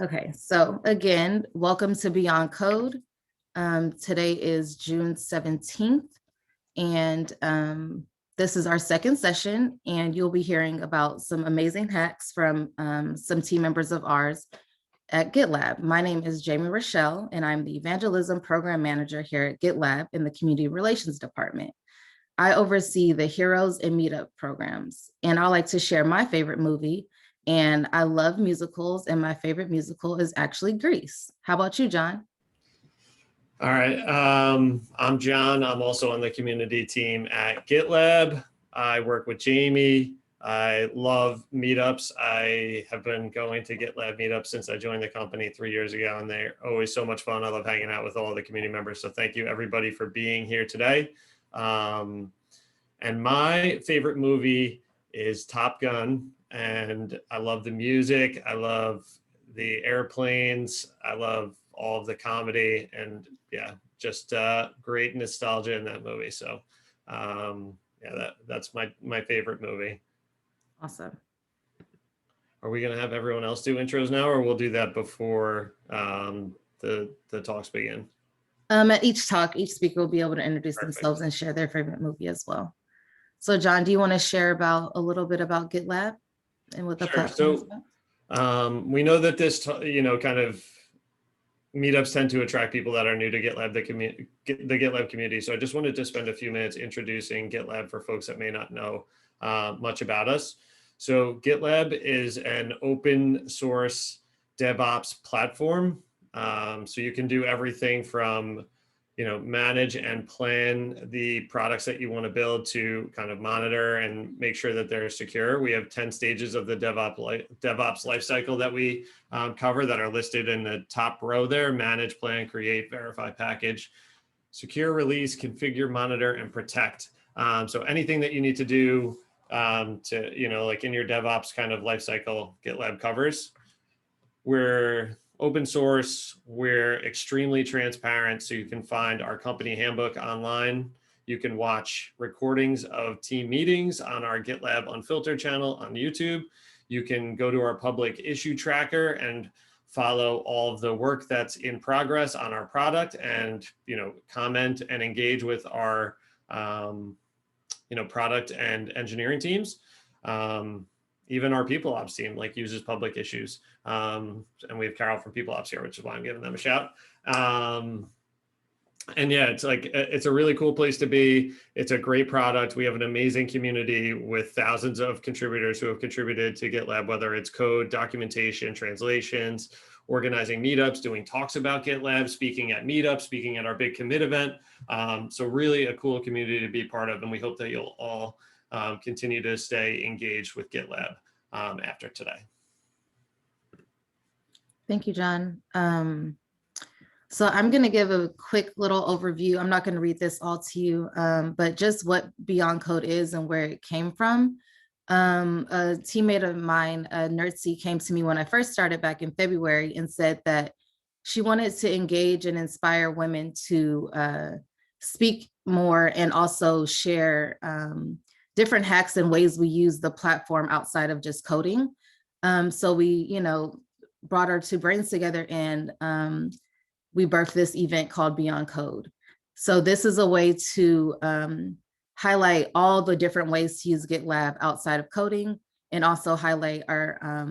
Okay, so again, welcome to Beyond Code. Today is June 17th, and this is our second session, and you'll be hearing about some amazing hacks from some team members of ours at GitLab. My name is Jamie Rochelle, and I'm the Evangelism Program Manager here at GitLab in the Community Relations Department. I oversee the Heroes and Meetup programs, and I like to share my favorite movie. And I love musicals, and my favorite musical is actually Grease. How about you, John? All right, I'm John. I'm also on the community team at GitLab. I work with Jamie. I love meetups. I have been going to GitLab Meetup since I joined the company 3 years ago, and they're always so much fun. I love hanging out with all the community members. So thank you everybody for being here today. And my favorite movie is Top Gun. And I love the music. I love the airplanes. I love all of the comedy, and yeah, just great nostalgia in that movie. So yeah, that's my favorite movie. Awesome. Are we gonna have everyone else do intros now, or we'll do that before the talks begin? At each talk, each speaker will be able to introduce themselves and share their favorite movie as well. So John, do you want to share a little bit about GitLab and what the platform is about? We know that this, kind of meetups tend to attract people that are new to GitLab, the GitLab community. So I just wanted to spend a few minutes introducing GitLab for folks that may not know much about us. So GitLab is an open source DevOps platform. So you can do everything from manage and plan the products that you want to build to kind of monitor and make sure that they're secure. We have 10 stages of the DevOps lifecycle that we cover that are listed in the top row there: manage, plan, create, verify, package, secure, release, configure, monitor, and protect. So anything that you need to do to, like in your DevOps kind of lifecycle, GitLab covers. We're open source, we're extremely transparent, so you can find our company handbook online. You can watch recordings of team meetings on our GitLab Unfiltered channel on YouTube. You can go to our public issue tracker and follow all of the work that's in progress on our product, and comment and engage with our product and engineering teams. Even our people ops team uses public issues. And we have Carol from people ops here, which is why I'm giving them a shout. And yeah, it's a really cool place to be. It's a great product. We have an amazing community with thousands of contributors who have contributed to GitLab, whether it's code, documentation, translations, organizing meetups, doing talks about GitLab, speaking at meetups, speaking at our big commit event. So really a cool community to be part of. And we hope that you'll all continue to stay engaged with GitLab after today. Thank you, John. So I'm going to give a quick little overview. I'm not going to read this all to you, but just what Beyond Code is and where it came from. A teammate of mine, Nerdsy, came to me when I first started back in February and said that she wanted to engage and inspire women to speak more and also share different hacks and ways we use the platform outside of just coding. So we, brought our two brains together and we birthed this event called Beyond Code. So this is a way to highlight all the different ways to use GitLab outside of coding, and also highlight our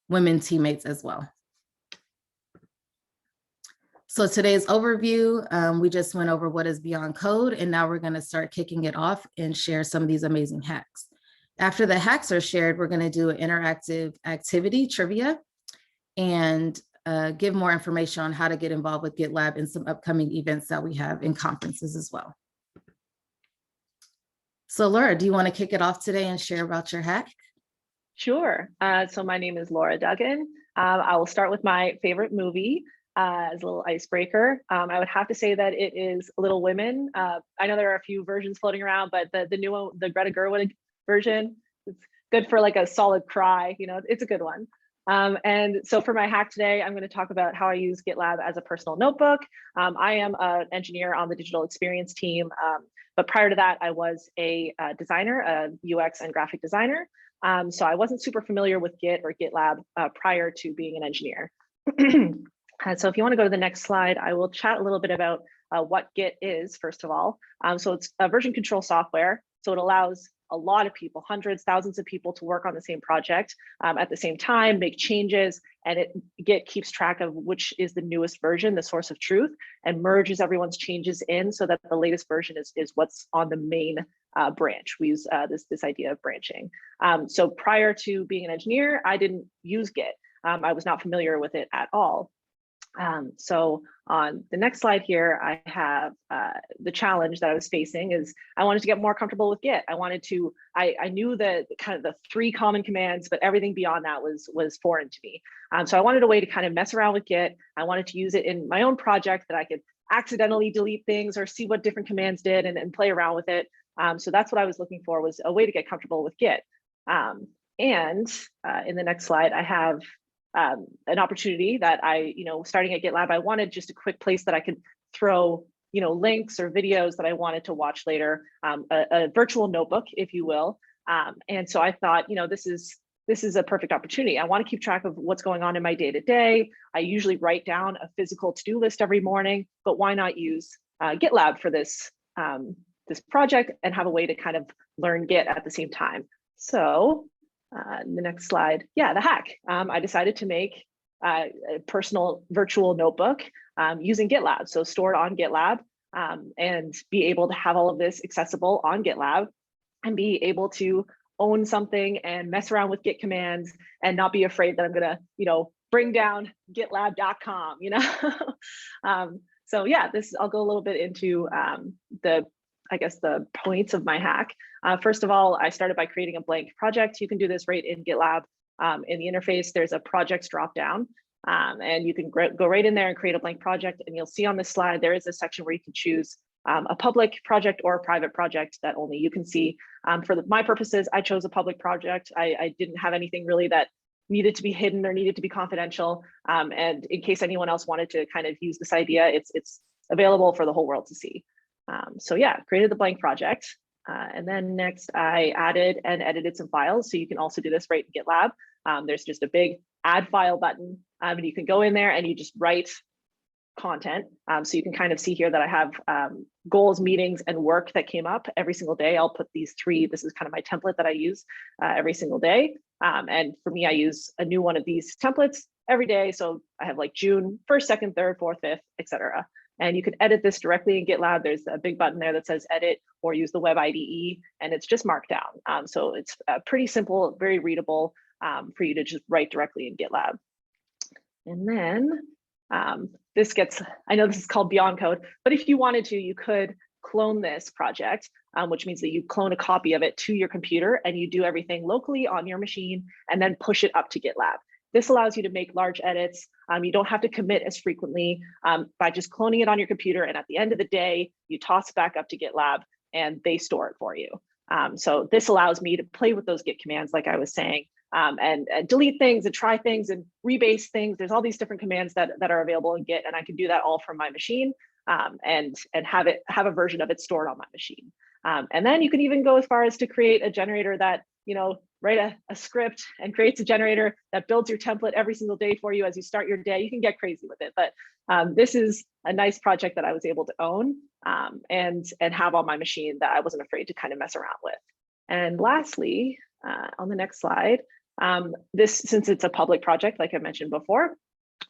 women teammates as well. So today's overview, we just went over what is Beyond Code, and now we're going to start kicking it off and share some of these amazing hacks. After the hacks are shared, we're going to do an interactive activity trivia and give more information on how to get involved with GitLab and some upcoming events that we have in conferences as well. So Laura, do you want to kick it off today and share about your hack? Sure. So my name is Laura Duggan. I will start with my favorite movie as a little icebreaker. I would have to say that it is Little Women. I know there are a few versions floating around, but the new one, the Greta Gerwig version, it's good for like a solid cry. It's a good one. And so for my hack today, I'm going to talk about how I use GitLab as a personal notebook. I am an engineer on the digital experience team, but prior to that, I was a designer, a UX and graphic designer. So I wasn't super familiar with Git or GitLab prior to being an engineer. So if you want to go to the next slide, I will chat a little bit about what Git is, first of all. So it's a version control software. So it allows a lot of people, hundreds, thousands of people to work on the same project at the same time, make changes, and Git keeps track of which is the newest version, the source of truth, and merges everyone's changes in so that the latest version is what's on the main branch. We use this idea of branching. So prior to being an engineer, I didn't use Git. I was not familiar with it at all. So on the next slide here, I have the challenge that I was facing is I wanted to get more comfortable with Git. I knew the kind of the 3 common commands, but everything beyond that was foreign to me. So I wanted a way to kind of mess around with Git. I wanted to use it in my own project that I could accidentally delete things or see what different commands did and play around with it. So that's what I was looking for, was a way to get comfortable with Git. And in the next slide, I have an opportunity that starting at GitLab, I wanted just a quick place that I could throw, links or videos that I wanted to watch later, a virtual notebook, if you will. And so I thought, this is a perfect opportunity. I want to keep track of what's going on in my day-to-day. I usually write down a physical to-do list every morning, but why not use GitLab for this project and have a way to kind of learn Git at the same time? So the next slide, the hack. I decided to make a personal virtual notebook using GitLab, so stored on GitLab, and be able to have all of this accessible on GitLab and be able to own something and mess around with Git commands and not be afraid that I'm gonna, bring down GitLab.com, So yeah, I'll go a little bit into the points of my hack. First of all, I started by creating a blank project. You can do this right in GitLab. In the interface, there's a projects dropdown, and you can go right in there and create a blank project. And you'll see on this slide, there is a section where you can choose a public project or a private project that only you can see. For my purposes, I chose a public project. I didn't have anything really that needed to be hidden or needed to be confidential. And in case anyone else wanted to kind of use this idea, it's available for the whole world to see. So yeah, created the blank project. And then next I added and edited some files. So you can also do this right in GitLab. There's just a big add file button, and you can go in there and you just write content. So you can kind of see here that I have goals, meetings, and work that came up every single day. I'll put these 3, this is kind of my template that I use every single day. And for me, I use a new one of these templates every day. So I have like June 1st, 2nd, 3rd, 4th, 5th, etc. And you can edit this directly in GitLab. There's a big button there that says edit or use the web IDE, and it's just Markdown. So it's pretty simple, very readable for you to just write directly in GitLab. And then I know this is called Beyond Code, but if you wanted to, you could clone this project, which means that you clone a copy of it to your computer and you do everything locally on your machine and then push it up to GitLab. This allows you to make large edits. You don't have to commit as frequently by just cloning it on your computer. And at the end of the day, you toss it back up to GitLab and they store it for you. So this allows me to play with those Git commands, like I was saying, and delete things and try things and rebase things. There's all these different commands that are available in Git, and I can do that all from my machine and have a version of it stored on my machine. And then you can even go as far as to create a generator that, write a script and creates a generator that builds your template every single day for you as you start your day. You can get crazy with it, but this is a nice project that I was able to own and have on my machine that I wasn't afraid to kind of mess around with. And lastly, on the next slide, since it's a public project, like I mentioned before,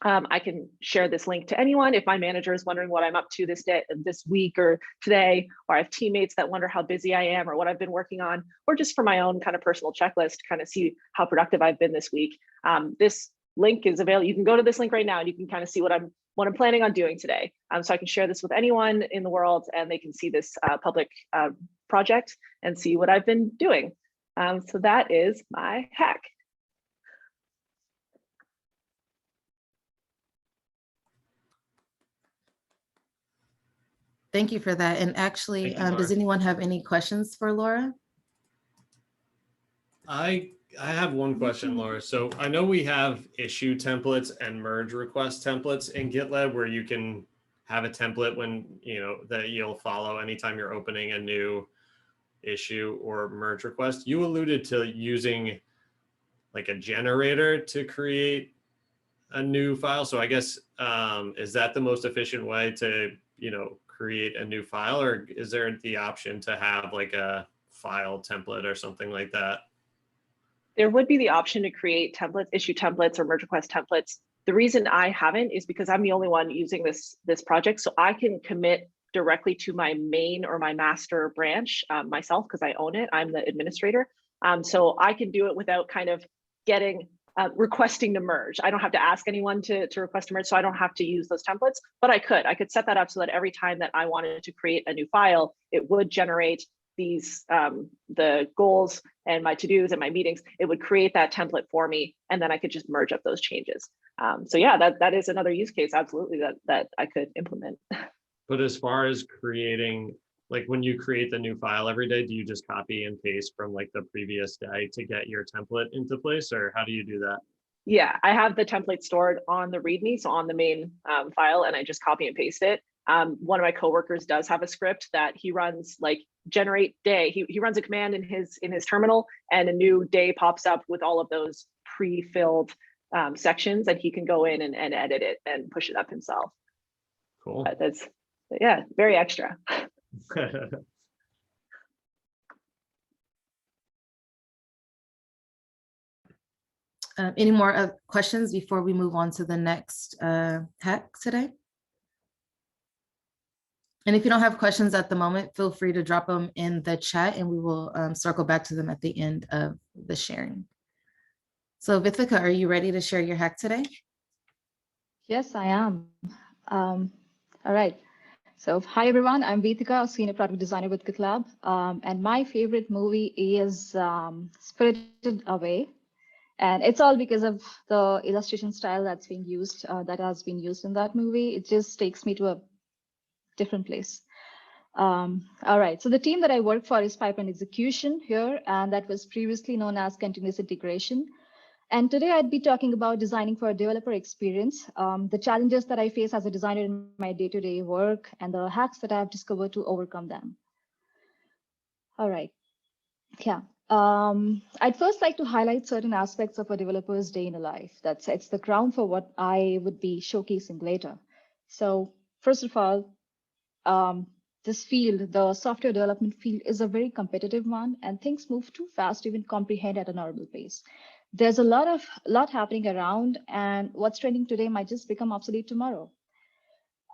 I can share this link to anyone. If my manager is wondering what I'm up to this week or today, or I have teammates that wonder how busy I am or what I've been working on, or just for my own kind of personal checklist to kind of see how productive I've been this week. This link is available. You can go to this link right now and you can kind of see what I'm planning on doing today. So I can share this with anyone in the world and they can see this public project and see what I've been doing. So that is my hack. Thank you for that. And actually, does anyone have any questions for Laura? I have one question, Laura. So I know we have issue templates and merge request templates in GitLab where you can have a template that you'll follow anytime you're opening a new issue or merge request. You alluded to using like a generator to create a new file. So I guess, is that the most efficient way to, create a new file, or is there the option to have like a file template or something like that? There would be the option to create templates, issue templates, or merge request templates. The reason I haven't is because I'm the only one using this project, so I can commit directly to my main or my master branch myself because I own it. I'm the administrator, so I can do it without kind of getting requesting to merge. I don't have to ask anyone to request to merge, so I don't have to use those templates. But I could set that up so that every time that I wanted to create a new file, it would generate these the goals and my to-dos and my meetings. It would create that template for me, and then I could just merge up those changes. So yeah, that is another use case, absolutely, that I could implement. But as far as creating, like when you create the new file every day, do you just copy and paste from like the previous day to get your template into place, or how do you do that? Yeah, I have the template stored on the README, so on the main file, and I just copy and paste it. One of my coworkers does have a script that he runs, like generate day. He runs a command in his terminal, and a new day pops up with all of those pre-filled sections, and he can go in and edit it and push it up himself. Cool. But that's, yeah, very extra. Any more questions before we move on to the next hack today? And if you don't have questions at the moment, feel free to drop them in the chat and we will circle back to them at the end of the sharing. So Veethika, are you ready to share your hack today? Yes, I am. All right. So hi, everyone. I'm Veethika, a senior product designer with GitLab. And my favorite movie is Spirited Away. And it's all because of the illustration style that's being used, that has been used in that movie. It just takes me to a different place. All right, so the team that I work for is Pipeline Execution here, and that was previously known as Continuous Integration. And today I'd be talking about designing for a developer experience, the challenges that I face as a designer in my day-to-day work, and the hacks that I've discovered to overcome them. All right, yeah. I'd first like to highlight certain aspects of a developer's day in a life that sets the ground for what I would be showcasing later. So first of all, this field, the software development field, is a very competitive one, and things move too fast to even comprehend at a normal pace. There's a lot happening around, and what's trending today might just become obsolete tomorrow.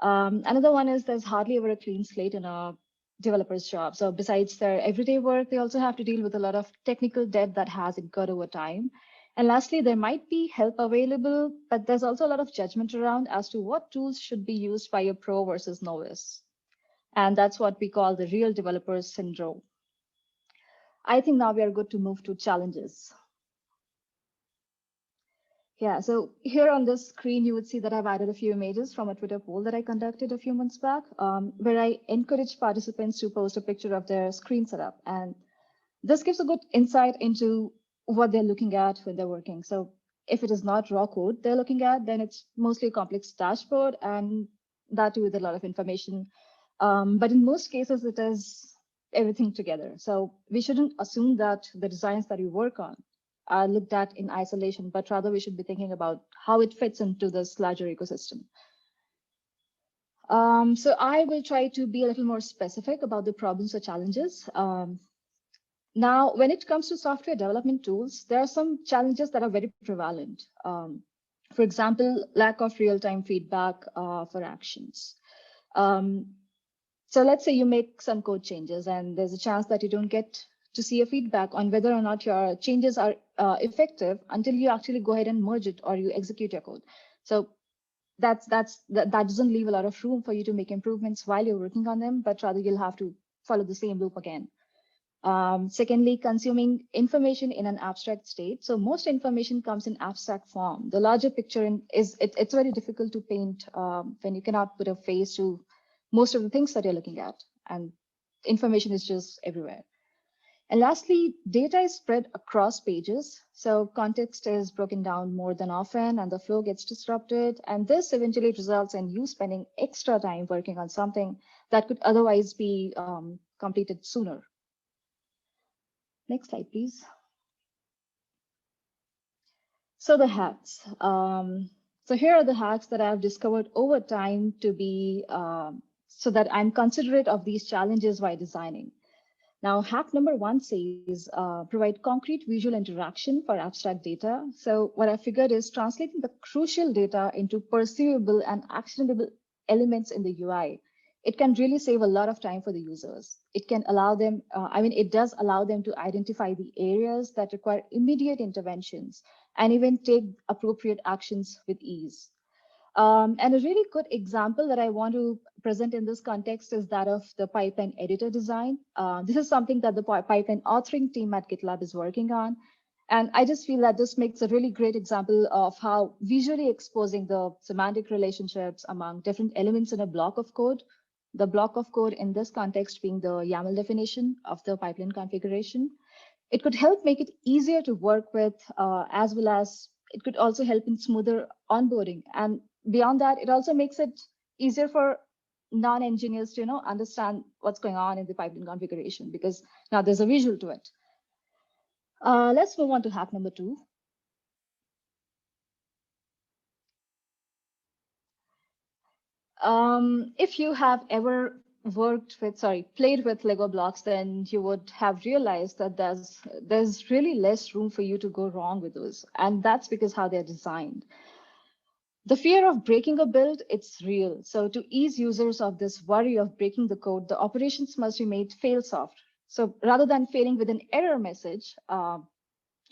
Another one is there's hardly ever a clean slate in a developer's job. So besides their everyday work, they also have to deal with a lot of technical debt that has incurred over time. And lastly, there might be help available, but there's also a lot of judgment around as to what tools should be used by a pro versus novice. And that's what we call the real developer syndrome. I think now we are good to move to challenges. Yeah, so here on this screen, you would see that I've added a few images from a Twitter poll that I conducted a few months back, where I encouraged participants to post a picture of their screen setup. And this gives a good insight into what they're looking at when they're working. So if it is not raw code they're looking at, then it's mostly a complex dashboard, and that too with a lot of information. But in most cases, it is everything together. So we shouldn't assume that the designs that we work on are looked at in isolation, but rather we should be thinking about how it fits into this larger ecosystem. So I will try to be a little more specific about the problems or challenges. Now, when it comes to software development tools, there are some challenges that are very prevalent. For example, lack of real-time feedback for actions. So let's say you make some code changes and there's a chance that you don't get to see a feedback on whether or not your changes are effective until you actually go ahead and merge it or you execute your code. So that doesn't leave a lot of room for you to make improvements while you're working on them, but rather you'll have to follow the same loop again. Secondly, consuming information in an abstract state. So most information comes in abstract form. The larger picture it's very difficult to paint when you cannot put a face to most of the things that you're looking at, and information is just everywhere. And lastly, data is spread across pages. So context is broken down more than often and the flow gets disrupted. And this eventually results in you spending extra time working on something that could otherwise be completed sooner. Next slide, please. So the hacks. So here are the hacks that I've discovered over time to be so that I'm considerate of these challenges while designing. Now, hack number one says provide concrete visual interaction for abstract data. So what I figured is translating the crucial data into perceivable and actionable elements in the UI. It can really save a lot of time for the users. It can allow them, it does allow them to identify the areas that require immediate interventions and even take appropriate actions with ease. And a really good example that I want to present in this context is that of the pipeline editor design. This is something that the pipeline authoring team at GitLab is working on. And I just feel that this makes a really great example of how visually exposing the semantic relationships among different elements in a block of code, the block of code in this context being the YAML definition of the pipeline configuration, it could help make it easier to work with, as well as it could also help in smoother onboarding. And beyond that, it also makes it easier for non-engineers to understand what's going on in the pipeline configuration, because now there's a visual to it. Let's move on to hack number two. If you have ever played with Lego blocks, then you would have realized that there's really less room for you to go wrong with those. And that's because how they're designed. The fear of breaking a build, it's real. So to ease users of this worry of breaking the code, the operations must be made fail-soft. So rather than failing with an error message,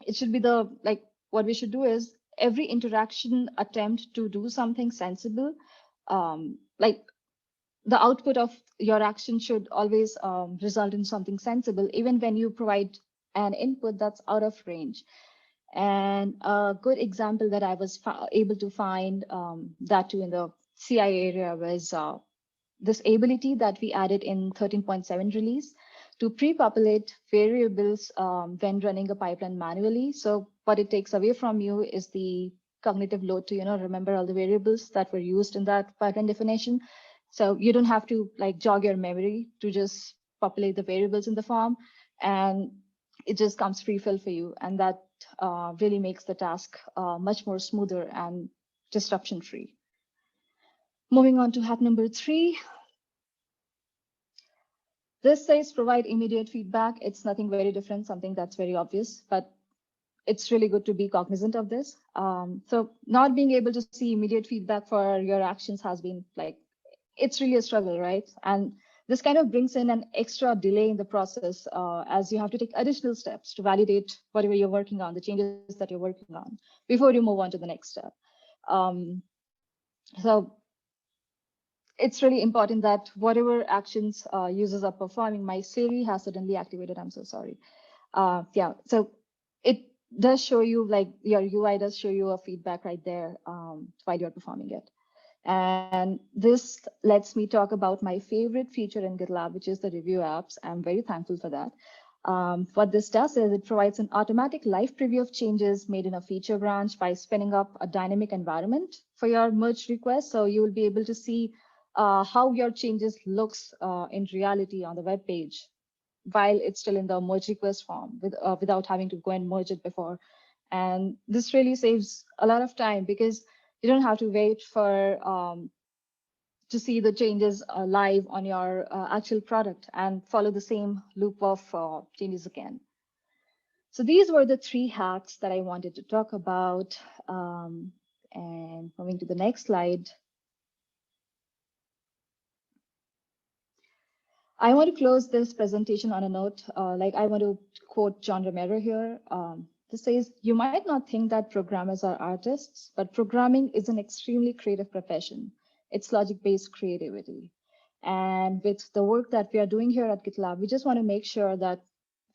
it should be what we should do is every interaction attempt to do something sensible, like the output of your action should always result in something sensible, even when you provide an input that's out of range. And a good example that I was able to find that too in the CI area was this ability that we added in 13.7 release to pre-populate variables when running a pipeline manually. So what it takes away from you is the cognitive load to remember all the variables that were used in that pipeline definition. So you don't have to jog your memory to just populate the variables in the form, and it just comes pre-fill for you. And that really makes the task much more smoother and disruption-free. Moving on to hack number three. This says provide immediate feedback. It's nothing very different, something that's very obvious, but it's really good to be cognizant of this. So not being able to see immediate feedback for your actions has been it's really a struggle, right? And this kind of brings in an extra delay in the process as you have to take additional steps to validate whatever you're working on, the changes that you're working on, before you move on to the next step. So it's really important that whatever actions users are performing, my Siri has suddenly activated, I'm so sorry. Yeah, so it does show you, your UI does show you a feedback right there while you're performing it. And this lets me talk about my favorite feature in GitLab, which is the review apps. I'm very thankful for that. What this does is it provides an automatic live preview of changes made in a feature branch by spinning up a dynamic environment for your merge request. So you will be able to see how your changes looks in reality on the web page while it's still in the merge request form without having to go and merge it before. And this really saves a lot of time because you don't have to wait for to see the changes live on your actual product and follow the same loop of changes again. So these were the three hacks that I wanted to talk about. And moving to the next slide. I want to close this presentation on a note, I want to quote John Romero here. This says, you might not think that programmers are artists, but programming is an extremely creative profession. It's logic-based creativity. And with the work that we are doing here at GitLab, we just want to make sure that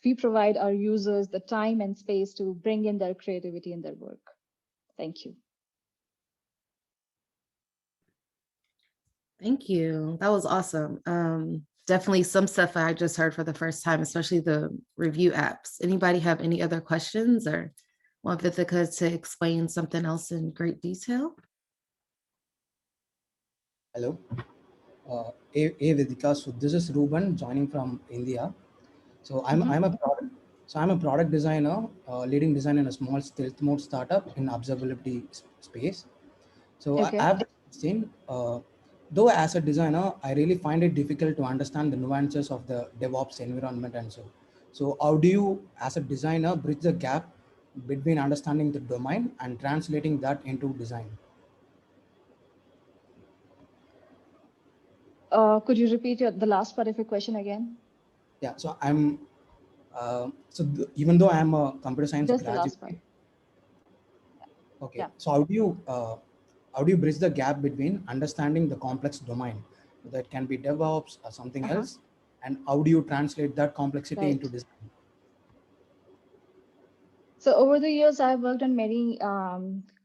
we provide our users the time and space to bring in their creativity in their work. Thank you. Thank you. That was awesome. Definitely some stuff I just heard for the first time, especially the review apps. Anybody have any other questions or want Veethika to explain something else in great detail? Hello. Hey Veethika. So this is Ruben joining from India. So I'm a product designer, leading design in a small stealth mode startup in observability space. So Okay. I have seen, though as a designer, I really find it difficult to understand the nuances of the DevOps environment and so. So how do you, as a designer, bridge the gap between understanding the domain and translating that into design? Could you repeat the last part of your question again? Yeah, so even though I'm a computer science Just the graduate, last part. okay. Yeah. So how do you bridge the gap between understanding the complex domain, that can be DevOps or something else, and how do you translate that complexity into design? So over the years, I've worked on many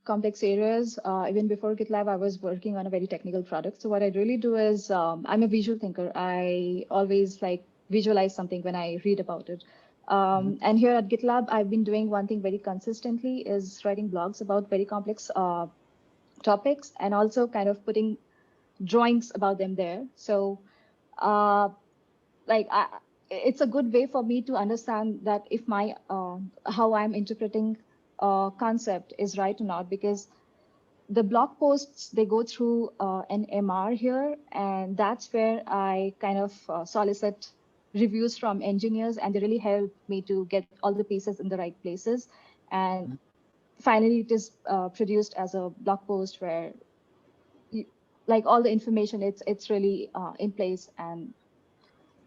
complex areas. Even before GitLab, I was working on a very technical product. So what I really do is I'm a visual thinker. I always like visualize something when I read about it. And here at GitLab, I've been doing one thing very consistently is writing blogs about very complex topics and also kind of putting drawings about them there. So it's a good way for me to understand that if my how I'm interpreting concept is right or not, because the blog posts, they go through an MR here, and that's where I kind of solicit reviews from engineers, and they really help me to get all the pieces in the right places. And finally, it is produced as a blog post where like all the information, it's really in place, and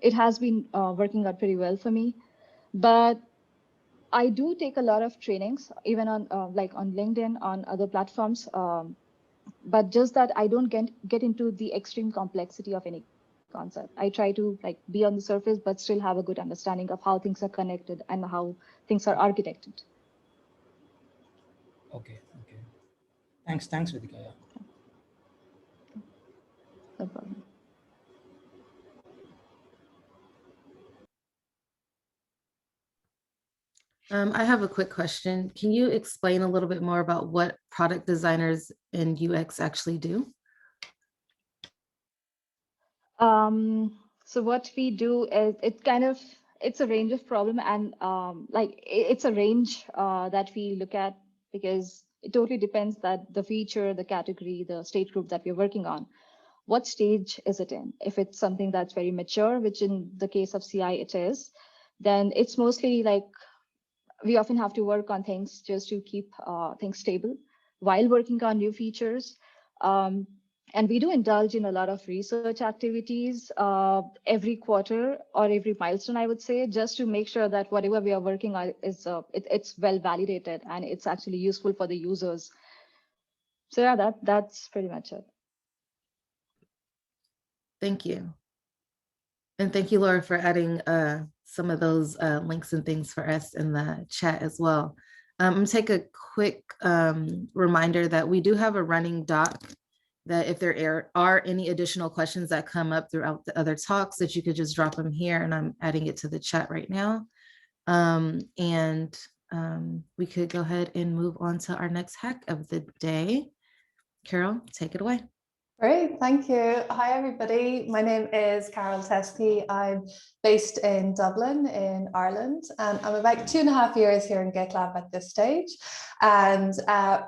it has been working out pretty well for me. But I do take a lot of trainings, even on like on LinkedIn, on other platforms. But just that I don't get into the extreme complexity of any concept. I try to like be on the surface, but still have a good understanding of how things are connected and how things are architected. Okay. Thanks, Veethika. Yeah. No problem. I have a quick question. Can you explain a little bit more about what product designers in UX actually do? So what we do is it's a range of problem, and it's a range that we look at, because it totally depends that the feature, the category, the stage group that we're working on, what stage is it in? If it's something that's very mature, which in the case of CI it is, then it's mostly like we often have to work on things just to keep things stable while working on new features. And we do indulge in a lot of research activities every quarter or every milestone, I would say, just to make sure that whatever we are working on is it's well validated and it's actually useful for the users. So yeah, that's pretty much it. Thank you. And thank you, Laura, for adding some of those links and things for us in the chat as well. I'm going to take a quick reminder that we do have a running doc, that if there are any additional questions that come up throughout the other talks, that you could just drop them here, and I'm adding it to the chat right now. We could go ahead and move on to our next hack of the day. Carol, take it away. Great, thank you. Hi, everybody. My name is Carol Teskey. I'm based in Dublin in Ireland, and I'm about 2.5 years here in GitLab at this stage. And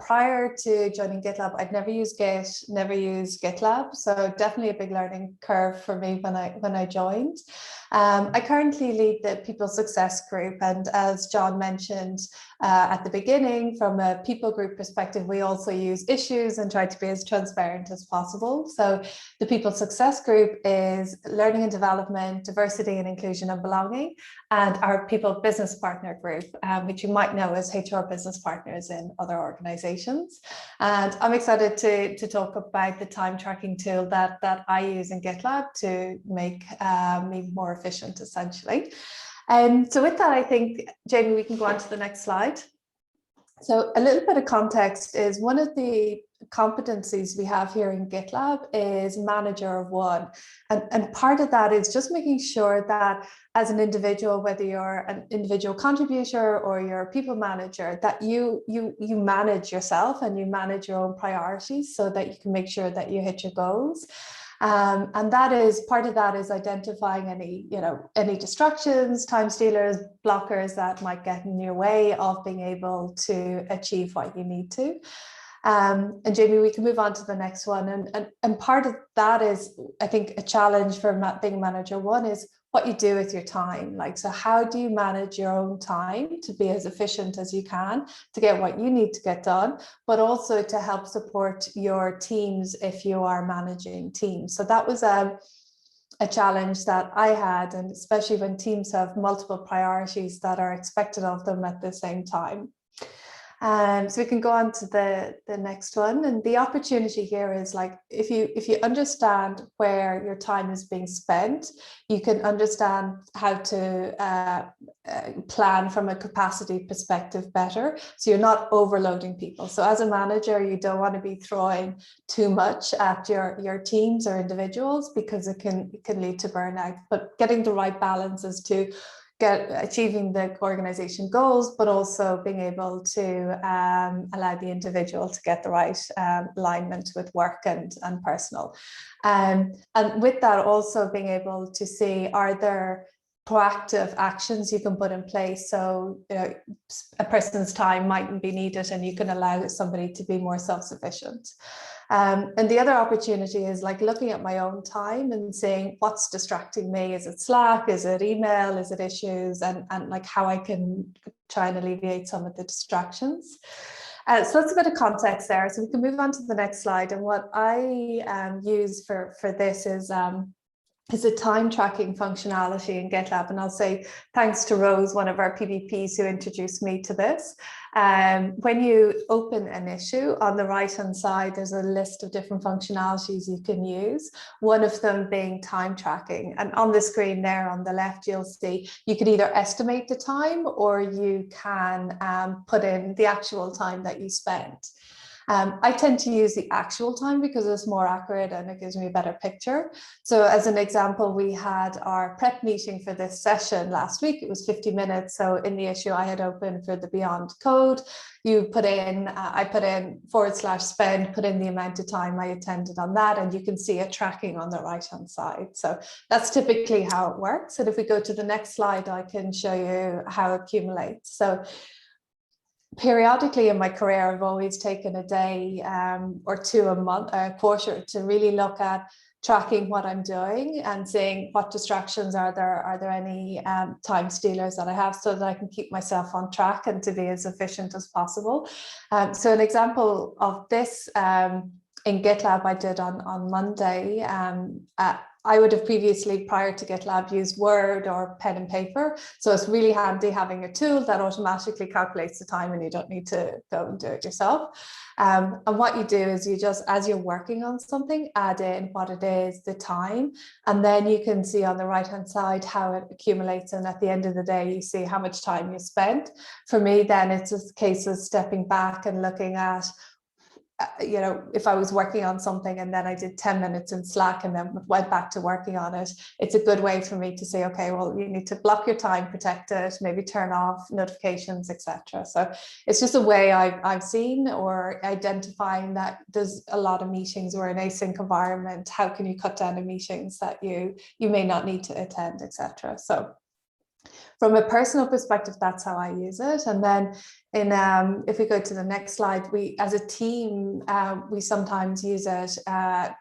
prior to joining GitLab, I'd never used Git, never used GitLab. So definitely a big learning curve for me when I joined. I currently lead the People Success Group, and as John mentioned at the beginning, from a people group perspective, we also use issues and try to be as transparent as possible. So the People Success Group is learning and development, diversity and inclusion and belonging, and our People Business Partner Group, which you might know as HR business partners in other organizations. And I'm excited to talk about the time tracking tool that I use in GitLab to make me more efficient, essentially. So with that, I think, Jamie, we can go on to the next slide. So a little bit of context is one of the competencies we have here in GitLab is manager of one. And part of that is just making sure that as an individual, whether you're an individual contributor or you're a people manager, that you manage yourself and you manage your own priorities so that you can make sure that you hit your goals. And that is part of that is identifying any distractions, time stealers, blockers that might get in your way of being able to achieve what you need to. And Jamie, we can move on to the next one. And part of that is, I think, a challenge for being a manager. One is what you do with your time. Like, so how do you manage your own time to be as efficient as you can to get what you need to get done, but also to help support your teams if you are managing teams. So that was a challenge that I had, and especially when teams have multiple priorities that are expected of them at the same time. So we can go on to the next one. And the opportunity here is, like, if you understand where your time is being spent, you can understand how to plan from a capacity perspective better. So you're not overloading people. So as a manager, you don't want to be throwing too much at your teams or individuals, because it can lead to burnout. But getting the right balance is to achieving the organization goals, but also being able to allow the individual to get the right alignment with work and personal. And with that, also being able to see, are there proactive actions you can put in place? So, you know, a person's time mightn't be needed and you can allow somebody to be more self-sufficient. And the other opportunity is, like, looking at my own time and saying, what's distracting me? Is it Slack? Is it email? Is it issues? And like how I can try and alleviate some of the distractions. So that's a bit of context there. So we can move on to the next slide. And what I use for this is a time tracking functionality in GitLab. And I'll say thanks to Rose, one of our PVPs, who introduced me to this. When you open an issue, on the right-hand side, there's a list of different functionalities you can use, one of them being time tracking. And on the screen there on the left, you'll see you could either estimate the time, or you can put in the actual time that you spent. I tend to use the actual time because it's more accurate and it gives me a better picture. So as an example, we had our prep meeting for this session last week. It was 50 minutes. So in the issue I had open for the Beyond Code, you put in, I put in /spend, put in the amount of time I attended on that, and you can see it tracking on the right-hand side. So that's typically how it works. And if we go to the next slide, I can show you how it accumulates. So periodically in my career, I've always taken a day or two a month, a quarter, to really look at tracking what I'm doing and seeing what distractions are there any time stealers that I have, so that I can keep myself on track and to be as efficient as possible. So an example of this in GitLab I did on Monday. I would have previously, prior to GitLab, used Word or pen and paper. So it's really handy having a tool that automatically calculates the time and you don't need to go and do it yourself. And what you do is you just, as you're working on something, add in what it is, the time, and then you can see on the right-hand side how it accumulates. And at the end of the day, you see how much time you spent. For me, then it's a case of stepping back and looking at, you know, if I was working on something and then I did 10 minutes in Slack and then went back to working on it, it's a good way for me to say, okay, well, you need to block your time, protect it, maybe turn off notifications, etc. So it's just a way I've seen, or identifying that there's a lot of meetings or an async environment. How can you cut down the meetings that you may not need to attend, etc. So from a personal perspective, that's how I use it. And then if we go to the next slide, we as a team, we sometimes use it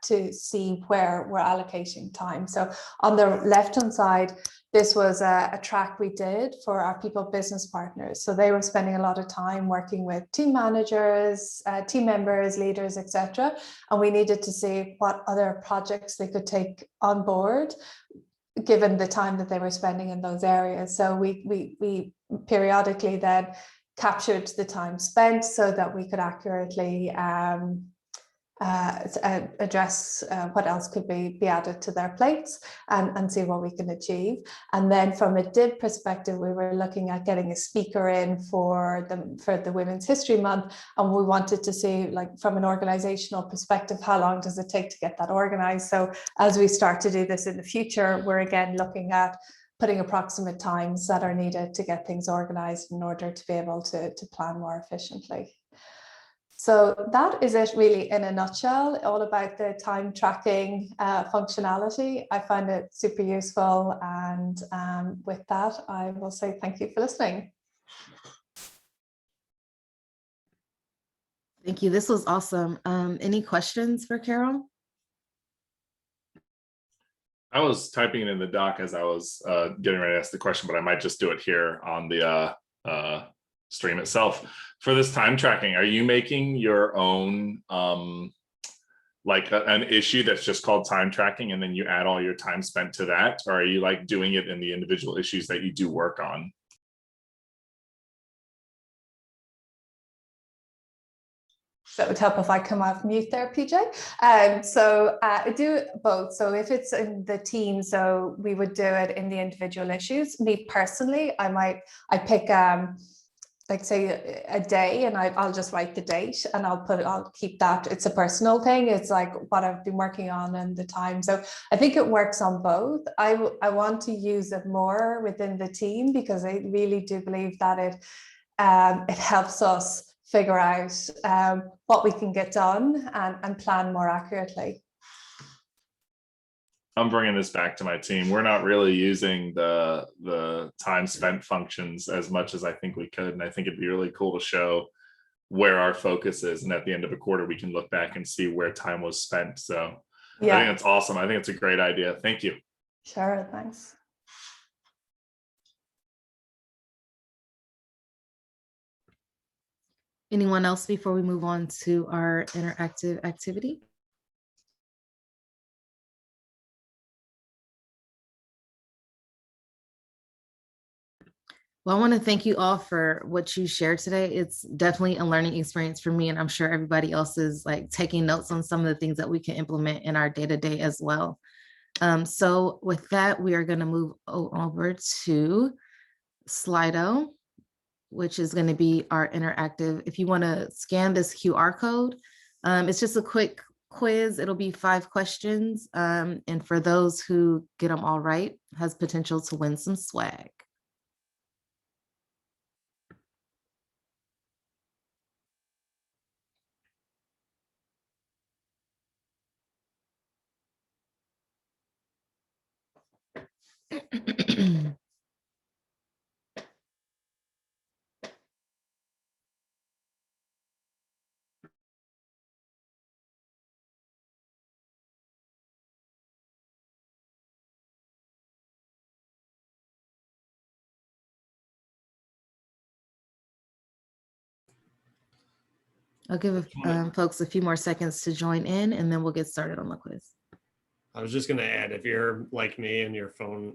to see where we're allocating time. So on the left-hand side, this was a track we did for our people business partners. So they were spending a lot of time working with team managers, team members, leaders, etc. And we needed to see what other projects they could take on board, given the time that they were spending in those areas. So we periodically then captured the time spent so that we could accurately address what else could be added to their plates and see what we can achieve. And then from a DIB perspective, we were looking at getting a speaker in for the Women's History Month, and we wanted to see, like, from an organizational perspective, how long does it take to get that organized. So as we start to do this in the future, we're again looking at putting approximate times that are needed to get things organized in order to be able to plan more efficiently. So that is it really in a nutshell, all about the time tracking functionality. I find it super useful, and with that, I will say thank you for listening. Thank you. This was awesome. Any questions for Carol? I was typing it in the doc as I was getting ready to ask the question, but I might just do it here on the stream itself. For this time tracking, are you making your own like an issue that's just called time tracking, and then you add all your time spent to that? Or are you like doing it in the individual issues that you do work on? So it would help if I come off mute there, PJ. So I do both. So if it's in the team, so we would do it in the individual issues. Me personally, I pick like say a day, and I'll just write the date, and I'll keep that. It's a personal thing. It's like what I've been working on and the time. So I think it works on both. I want to use it more within the team, because I really do believe that it helps us figure out what we can get done and plan more accurately. I'm bringing this back to my team. We're not really using the time spent functions as much as I think we could. And I think it'd be really cool to show where our focus is. And at the end of a quarter, we can look back and see where time was spent. So yeah. I think it's awesome. I think it's a great idea. Thank you. Sure, thanks. Anyone else before we move on to our interactive activity? Well, I want to thank you all for what you shared today. It's definitely a learning experience for me, and I'm sure everybody else is like taking notes on some of the things that we can implement in our day-to-day as well. So with that, we are going to move over to Slido, which is going to be our interactive. If you want to scan this QR code, it's just a quick quiz. It'll be 5 questions. And for those who get them all right, has potential to win some swag. I'll give folks a few more seconds to join in, and then we'll get started on the quiz. I was just going to add, if you're like me and your phone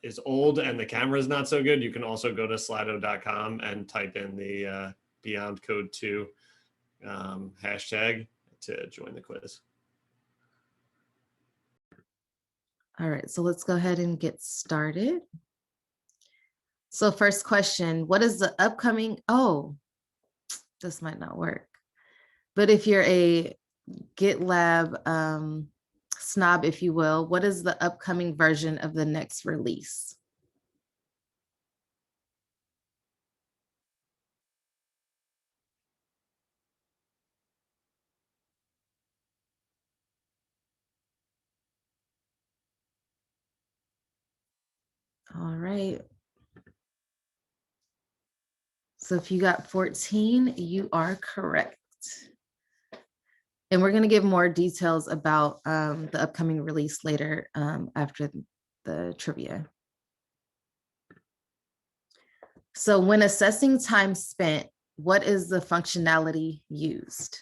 is old and the camera is not so good, you can also go to slido.com and type in the Beyond Code 2 hashtag to join the quiz. All right, so let's go ahead and get started. So first question, what is the upcoming, this might not work, but if you're a GitLab snob, if you will, what is the upcoming version of the next release? All right. So if you got 14, you are correct. And we're going to give more details about the upcoming release later after the trivia. So when assessing time spent, what is the functionality used?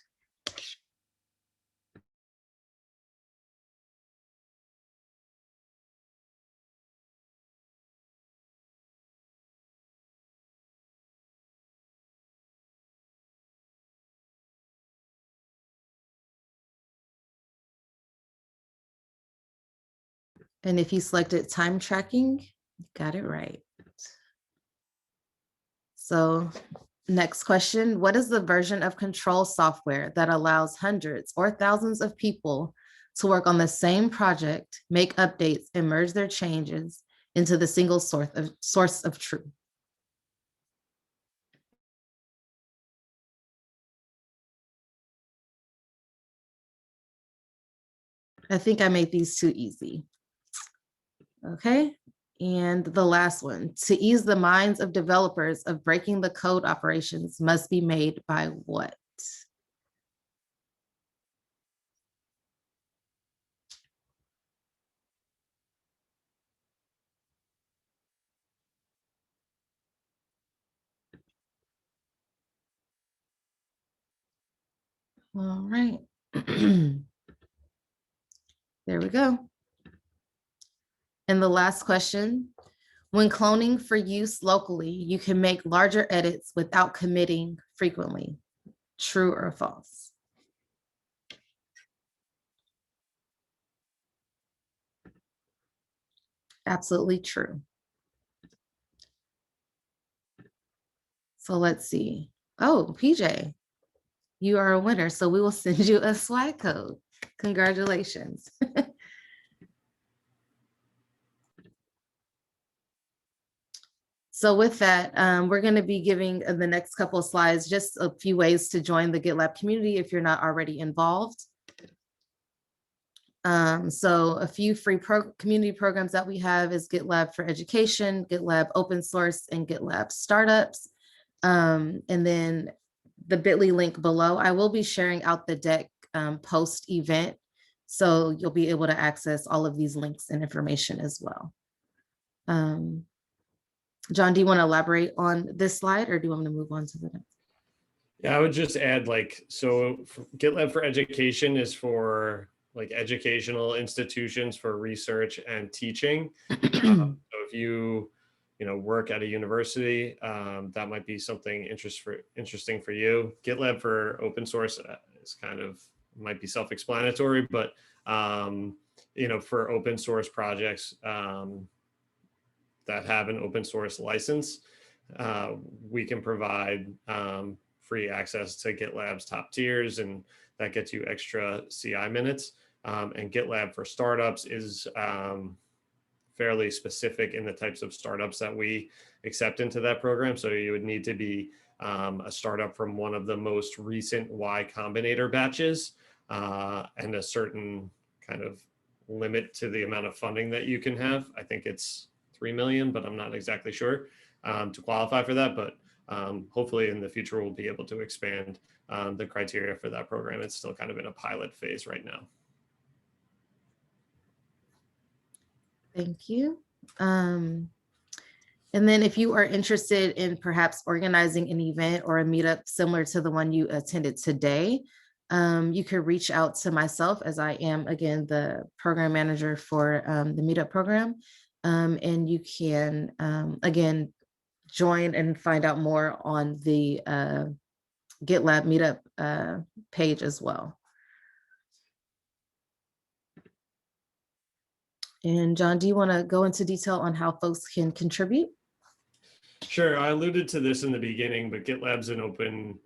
And if you selected time tracking, you got it right. So next question, what is the version of control software that allows hundreds or thousands of people to work on the same project, make updates, and merge their changes into the single source of truth? I think I made these too easy. Okay, and the last one, to ease the minds of developers of breaking the code operations must be made by what? All right. There we go. And the last question, when cloning for use locally, you can make larger edits without committing frequently. True or false? Absolutely true. So let's see. Oh, PJ, you are a winner. So we will send you a swag code. Congratulations. So with that, we're going to be giving the next couple of slides just a few ways to join the GitLab community if you're not already involved. So a few free community programs that we have is GitLab for Education, GitLab Open Source, and GitLab Startups. And then the bit.ly link below, I will be sharing out the deck post event. So you'll be able to access all of these links and information as well. John, do you want to elaborate on this slide or do you want me to move on to the next? Yeah, I would just add so GitLab for Education is for educational institutions for research and teaching. So if you work at a university, that might be something interesting for you. GitLab for open source is might be self-explanatory, but for open source projects that have an open source license, we can provide free access to GitLab's top tiers, and that gets you extra CI minutes. And GitLab for Startups is fairly specific in the types of startups that we accept into that program. So you would need to be a startup from one of the most recent Y Combinator batches, and a certain kind of limit to the amount of funding that you can have. I think it's 3 million, but I'm not exactly sure to qualify for that. But hopefully in the future, we'll be able to expand the criteria for that program. It's still kind of in a pilot phase right now. Thank you. And then if you are interested in perhaps organizing an event or a meetup similar to the one you attended today, you could reach out to myself, as I am, again, the program manager for the Meetup program. And you can, again, join and find out more on the GitLab Meetup page as well. And John, do you want to go into detail on how folks can contribute? Sure, I alluded to this in the beginning, but GitLab's an open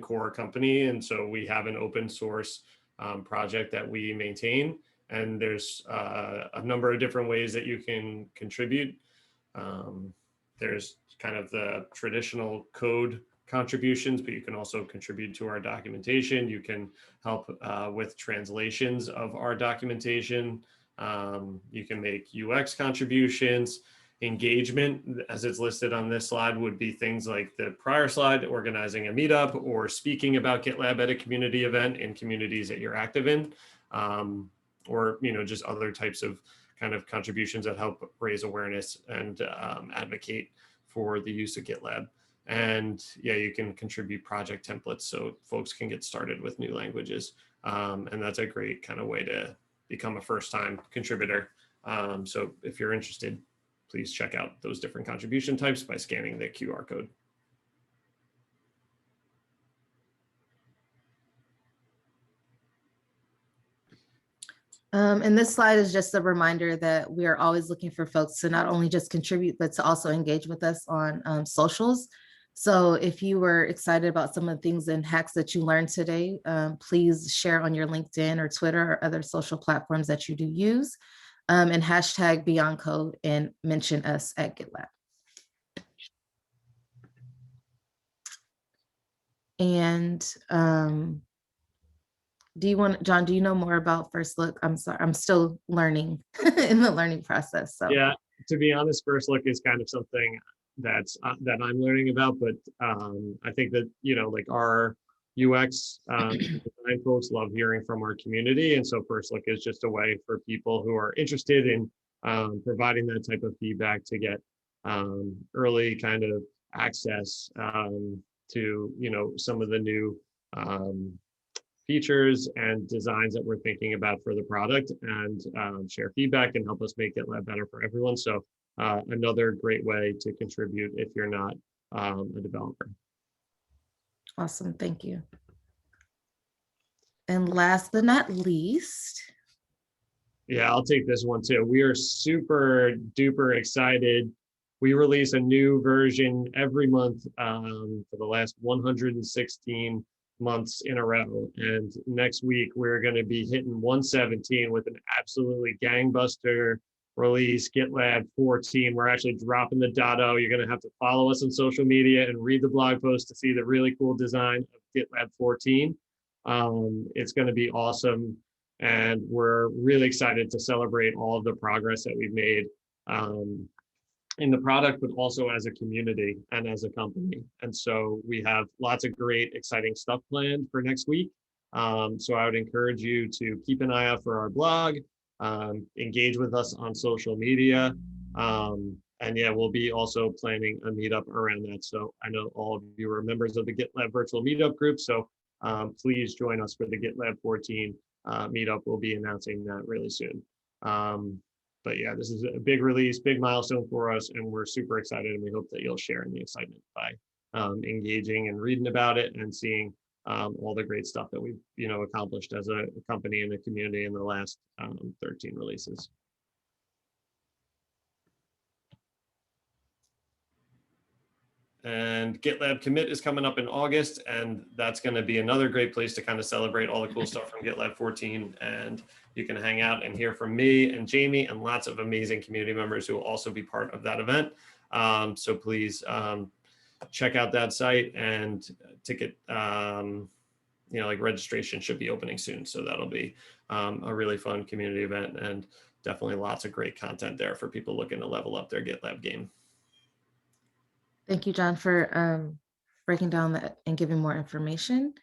core company. And so we have an open source project that we maintain. And there's a number of different ways that you can contribute. There's kind of the traditional code contributions, but you can also contribute to our documentation. You can help with translations of our documentation. You can make UX contributions. Engagement, as it's listed on this slide, would be things like the prior slide, organizing a meetup or speaking about GitLab at a community event in communities that you're active in, or just other types of kind of contributions that help raise awareness and advocate for the use of GitLab. And yeah, you can contribute project templates so folks can get started with new languages. And that's a great kind of way to become a first-time contributor. So if you're interested, please check out those different contribution types by scanning the QR code. And this slide is just a reminder that we are always looking for folks to not only just contribute, but to also engage with us on socials. So if you were excited about some of the things and hacks that you learned today, please share on your LinkedIn or Twitter or other social platforms that you do use, and hashtag Beyond Code and mention us at GitLab. And do you want, John, do you know more about First Look? I'm sorry, I'm still learning in the learning process. So yeah, to be honest, First Look is kind of something that's that I'm learning about, but I think that, like our UX design folks love hearing from our community. And so First Look is just a way for people who are interested in providing that type of feedback to get early kind of access to, some of the new features and designs that we're thinking about for the product, and share feedback and help us make GitLab better for everyone. So another great way to contribute if you're not a developer. Awesome, thank you. And last but not least. Yeah, I'll take this one too. We are super duper excited. We release a new version every month for the last 116 months in a row. And next week, we're going to be hitting 117 with an absolutely gangbuster release, GitLab 14. We're actually dropping the .o. You're going to have to follow us on social media and read the blog post to see the really cool design of GitLab 14. It's going to be awesome. And we're really excited to celebrate all of the progress that we've made in the product, but also as a community and as a company. And so we have lots of great, exciting stuff planned for next week. So I would encourage you to keep an eye out for our blog, engage with us on social media. And yeah, we'll be also planning a meetup around that. So I know all of you are members of the GitLab virtual meetup group. So please join us for the GitLab 14 meetup. We'll be announcing that really soon. But yeah, this is a big release, big milestone for us, and we're super excited, and we hope that you'll share in the excitement by engaging and reading about it and seeing all the great stuff that we've accomplished as a company and a community in the last 13 releases. And GitLab Commit is coming up in August, and that's going to be another great place to kind of celebrate all the cool stuff from GitLab 14. And you can hang out and hear from me and Jamie and lots of amazing community members who will also be part of that event. So please check out that site, and ticket, like registration should be opening soon. So that'll be a really fun community event, and definitely lots of great content there for people looking to level up their GitLab game. Thank you, John, for breaking down that and giving more information.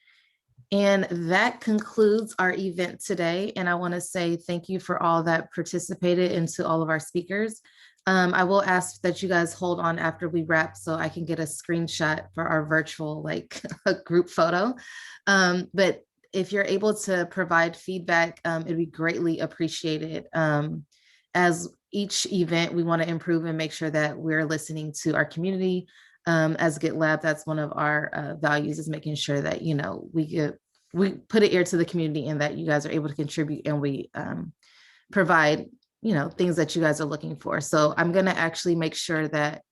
And that concludes our event today. And I want to say thank you for all that participated, and to all of our speakers. I will ask that you guys hold on after we wrap so I can get a screenshot for our virtual group photo. But if you're able to provide feedback, it'd be greatly appreciated. As each event, we want to improve and make sure that we're listening to our community. As GitLab, that's one of our values, is making sure that we put an ear to the community, and that you guys are able to contribute, and we provide things that you guys are looking for. So I'm going to actually make sure that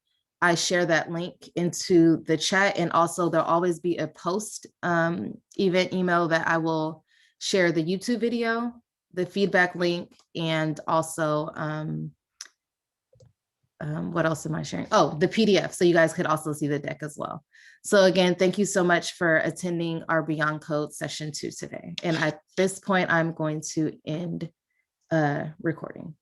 I share that link into the chat, and also there'll always be a post event email that I will share the YouTube video, the feedback link, and also what else am I sharing? Oh, the PDF. So you guys could also see the deck as well. So again, thank you so much for attending our Beyond Code session 2 today. And at this point, I'm going to end recording.